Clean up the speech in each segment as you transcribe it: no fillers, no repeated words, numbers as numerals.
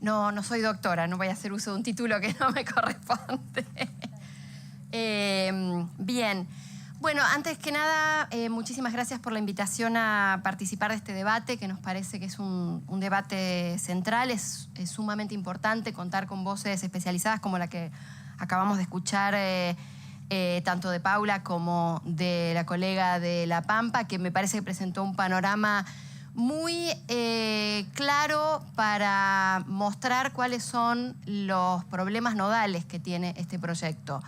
No soy doctora, no voy a hacer uso de un título que no me corresponde. Bien. Bueno, antes que nada, muchísimas gracias por la invitación a participar de este debate, que nos parece que es un debate central. Es sumamente importante contar con voces especializadas como la que acabamos de escuchar, tanto de Paula como de la colega de La Pampa, que me parece que presentó un panorama muy claro para mostrar cuáles son los problemas nodales que tiene este proyecto.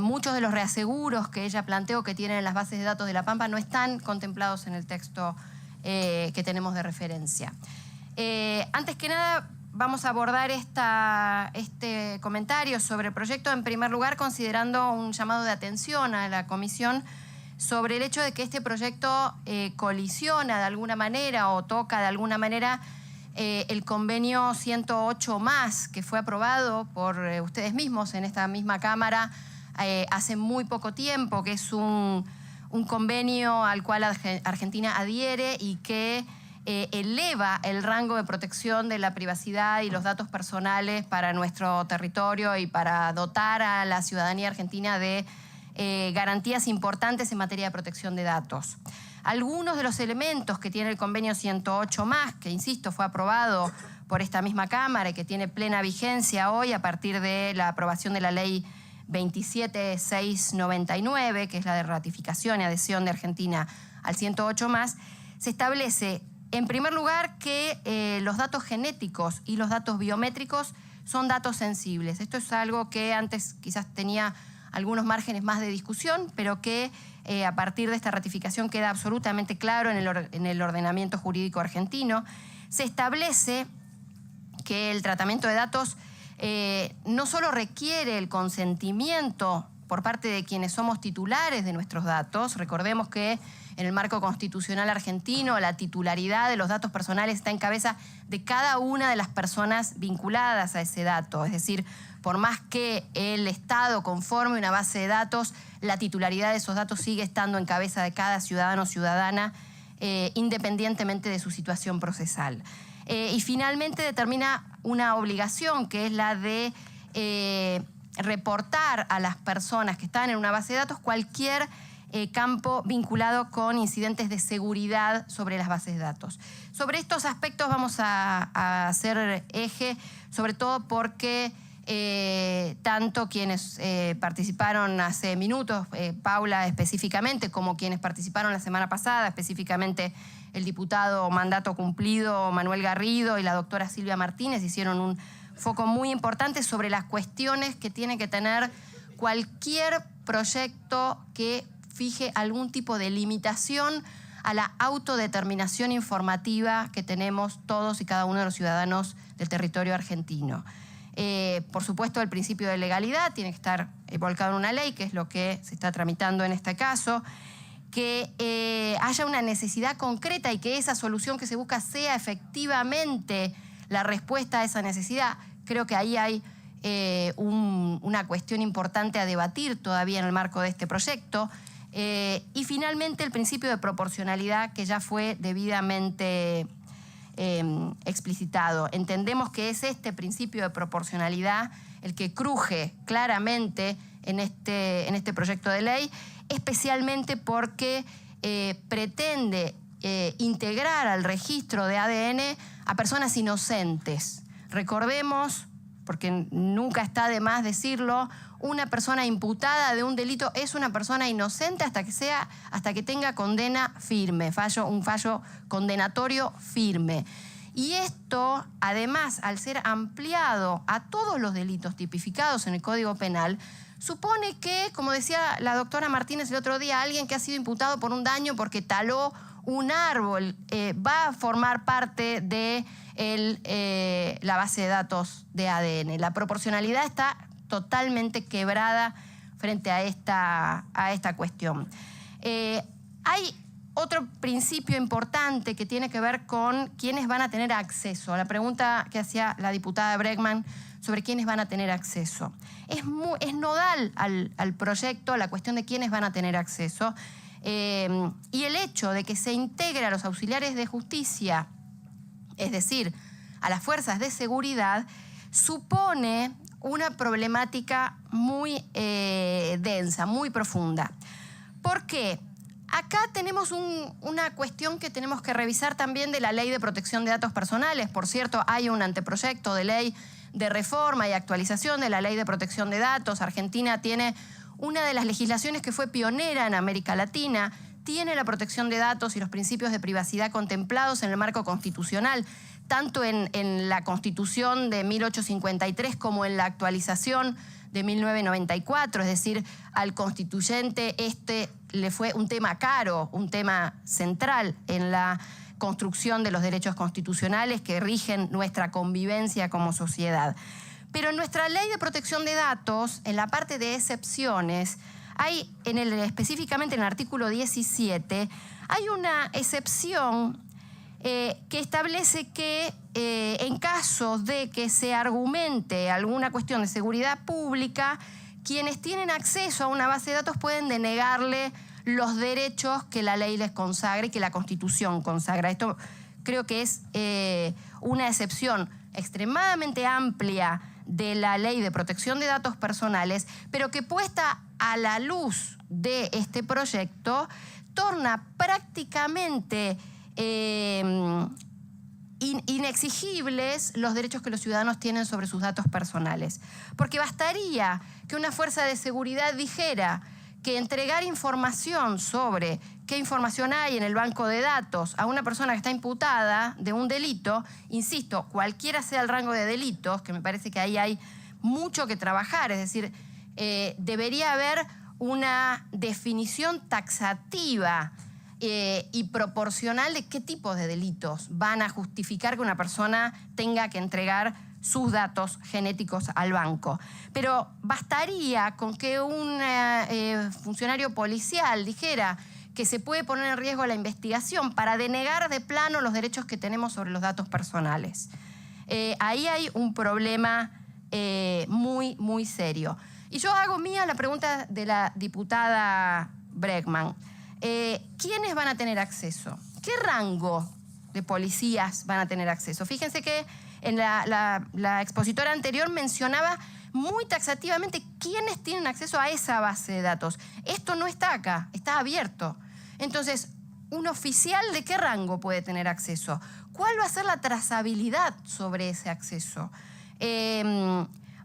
Muchos de los reaseguros que ella planteó que tienen en las bases de datos de La Pampa no están contemplados en el texto que tenemos de referencia. Antes que nada, vamos a abordar este comentario sobre el proyecto, en primer lugar, considerando un llamado de atención a la Comisión sobre el hecho de que este proyecto colisiona de alguna manera o toca de alguna manera el convenio 108+, que fue aprobado por ustedes mismos en esta misma Cámara hace muy poco tiempo, que es un convenio al cual Argentina adhiere y que eleva el rango de protección de la privacidad y los datos personales para nuestro territorio y para dotar a la ciudadanía argentina de garantías importantes en materia de protección de datos. Algunos de los elementos que tiene el convenio 108+, que insisto fue aprobado por esta misma Cámara y que tiene plena vigencia hoy a partir de la aprobación de la ley 27699, que es la de ratificación y adhesión de Argentina al 108+, se establece en primer lugar que los datos genéticos y los datos biométricos son datos sensibles. Esto es algo que antes quizás tenía algunos márgenes más de discusión, pero que a partir de esta ratificación queda absolutamente claro en el ordenamiento jurídico argentino. Se establece que el tratamiento de datos no solo requiere el consentimiento por parte de quienes somos titulares de nuestros datos. Recordemos que en el marco constitucional argentino la titularidad de los datos personales está en cabeza de cada una de las personas vinculadas a ese dato. Es decir, por más que el Estado conforme una base de datos, la titularidad de esos datos sigue estando en cabeza de cada ciudadano o ciudadana, independientemente de su situación procesal. Y finalmente determina una obligación, que es la de reportar a las personas que están en una base de datos cualquier campo vinculado con incidentes de seguridad sobre las bases de datos. Sobre estos aspectos vamos a hacer eje, sobre todo porque tanto quienes participaron hace minutos, Paula específicamente, como quienes participaron la semana pasada, específicamente el diputado mandato cumplido Manuel Garrido y la doctora Silvia Martínez, hicieron un foco muy importante sobre las cuestiones que tiene que tener cualquier proyecto que fije algún tipo de limitación a la autodeterminación informativa que tenemos todos y cada uno de los ciudadanos del territorio argentino. Por supuesto, el principio de legalidad tiene que estar volcado en una ley, que es lo que se está tramitando en este caso, que haya una necesidad concreta y que esa solución que se busca sea efectivamente la respuesta a esa necesidad. Creo que ahí hay una cuestión importante a debatir todavía en el marco de este proyecto. Y finalmente el principio de proporcionalidad, que ya fue debidamente explicitado. Entendemos que es este principio de proporcionalidad el que cruje claramente en este proyecto de ley, especialmente porque pretende integrar al registro de ADN a personas inocentes. Recordemos, porque nunca está de más decirlo, una persona imputada de un delito es una persona inocente hasta que tenga condena firme, un fallo condenatorio firme. Y esto, además, al ser ampliado a todos los delitos tipificados en el Código Penal, supone que, como decía la doctora Martínez el otro día, alguien que ha sido imputado por un daño porque taló un árbol va a formar parte de la base de datos de ADN. La proporcionalidad está totalmente quebrada frente a esta cuestión. Hay otro principio importante que tiene que ver con quiénes van a tener acceso. La pregunta que hacía la diputada Bregman sobre quiénes van a tener acceso. Es nodal al proyecto la cuestión de quiénes van a tener acceso. Y el hecho de que se integre a los auxiliares de justicia, es decir, a las fuerzas de seguridad, supone una problemática muy densa, muy profunda. ¿Por qué? Acá tenemos una cuestión que tenemos que revisar también de la Ley de Protección de Datos Personales. Por cierto, hay un anteproyecto de ley de reforma y actualización de la Ley de Protección de Datos. Argentina tiene una de las legislaciones que fue pionera en América Latina, tiene la protección de datos y los principios de privacidad contemplados en el marco constitucional, tanto en la Constitución de 1853 como en la actualización de 1994, es decir, al constituyente le fue un tema caro, un tema central en la construcción de los derechos constitucionales que rigen nuestra convivencia como sociedad. Pero en nuestra Ley de Protección de Datos, en la parte de excepciones, hay específicamente en el artículo 17, hay una excepción que establece que en caso de que se argumente alguna cuestión de seguridad pública, quienes tienen acceso a una base de datos pueden denegarle los derechos que la ley les consagra y que la Constitución consagra. Esto creo que es una excepción extremadamente amplia de la Ley de Protección de Datos Personales, pero que puesta a la luz de este proyecto torna prácticamente inexigibles los derechos que los ciudadanos tienen sobre sus datos personales. Porque bastaría que una fuerza de seguridad dijera que entregar información sobre qué información hay en el banco de datos a una persona que está imputada de un delito, insisto, cualquiera sea el rango de delitos, que me parece que ahí hay mucho que trabajar, es decir, debería haber una definición taxativa y proporcional de qué tipos de delitos van a justificar que una persona tenga que entregar sus datos genéticos al banco. Pero bastaría con que un funcionario policial dijera que se puede poner en riesgo la investigación para denegar de plano los derechos que tenemos sobre los datos personales. Ahí hay un problema muy, muy serio. Y yo hago mía la pregunta de la diputada Bregman. ¿Quiénes van a tener acceso? ¿Qué rango de policías van a tener acceso? Fíjense que en la expositora anterior mencionaba muy taxativamente quiénes tienen acceso a esa base de datos. Esto no está acá, está abierto. Entonces, ¿un oficial de qué rango puede tener acceso? ¿Cuál va a ser la trazabilidad sobre ese acceso?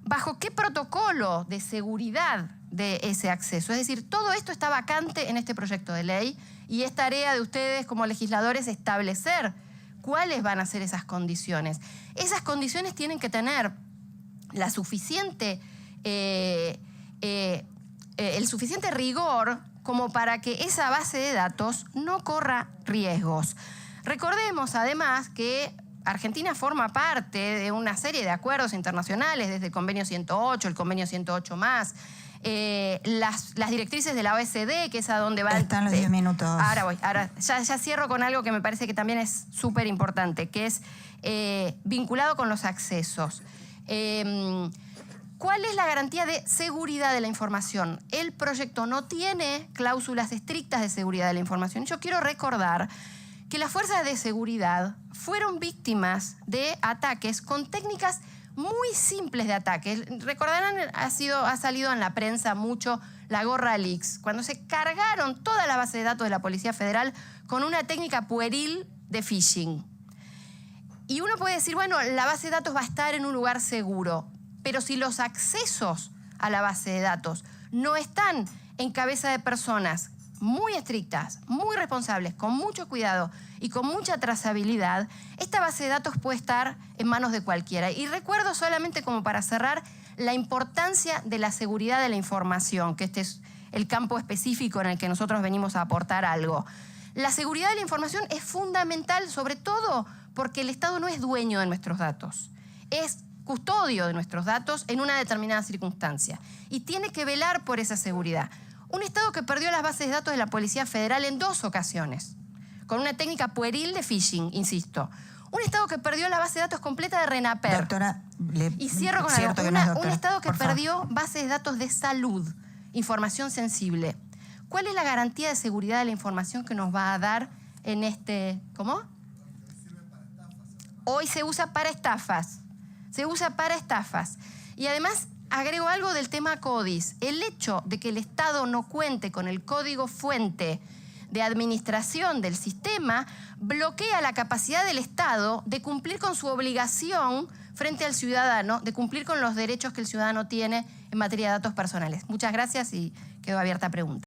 ¿Bajo qué protocolo de seguridad de ese acceso? Es decir, todo esto está vacante en este proyecto de ley y es tarea de ustedes como legisladores establecer cuáles van a ser esas condiciones. Esas condiciones tienen que tener el suficiente rigor como para que esa base de datos no corra riesgos. Recordemos además que Argentina forma parte de una serie de acuerdos internacionales, desde el Convenio 108, el Convenio 108+, las directrices de la OECD, que es a donde va... Están los 10 minutos. Ahora ya cierro con algo que me parece que también es súper importante, que es vinculado con los accesos. ¿Cuál es la garantía de seguridad de la información? El proyecto no tiene cláusulas estrictas de seguridad de la información. Yo quiero recordar que las fuerzas de seguridad fueron víctimas de ataques con técnicas muy simples de ataque. Recordarán, ha salido en la prensa mucho la Gorra Leaks, cuando se cargaron toda la base de datos de la Policía Federal con una técnica pueril de phishing. Y uno puede decir, bueno, la base de datos va a estar en un lugar seguro, pero si los accesos a la base de datos no están en cabeza de personas muy estrictas, muy responsables, con mucho cuidado y con mucha trazabilidad, esta base de datos puede estar en manos de cualquiera. Y recuerdo solamente como para cerrar la importancia de la seguridad de la información, que este es el campo específico en el que nosotros venimos a aportar algo. La seguridad de la información es fundamental, sobre todo porque el Estado no es dueño de nuestros datos, es custodio de nuestros datos en una determinada circunstancia y tiene que velar por esa seguridad. Un Estado que perdió las bases de datos de la Policía Federal en 2 ocasiones, con una técnica pueril de phishing, insisto. Un Estado que perdió la base de datos completa de RENAPER. Doctora, y cierro con algo. Un Estado que perdió bases de datos de salud, información sensible. ¿Cuál es la garantía de seguridad de la información que nos va a dar en este... ¿Cómo? hoy se usa para estafas. Se usa para estafas. Y además agrego algo del tema CODIS. El hecho de que el Estado no cuente con el código fuente de administración del sistema bloquea la capacidad del Estado de cumplir con su obligación frente al ciudadano, de cumplir con los derechos que el ciudadano tiene en materia de datos personales. Muchas gracias y quedo abierta a preguntas.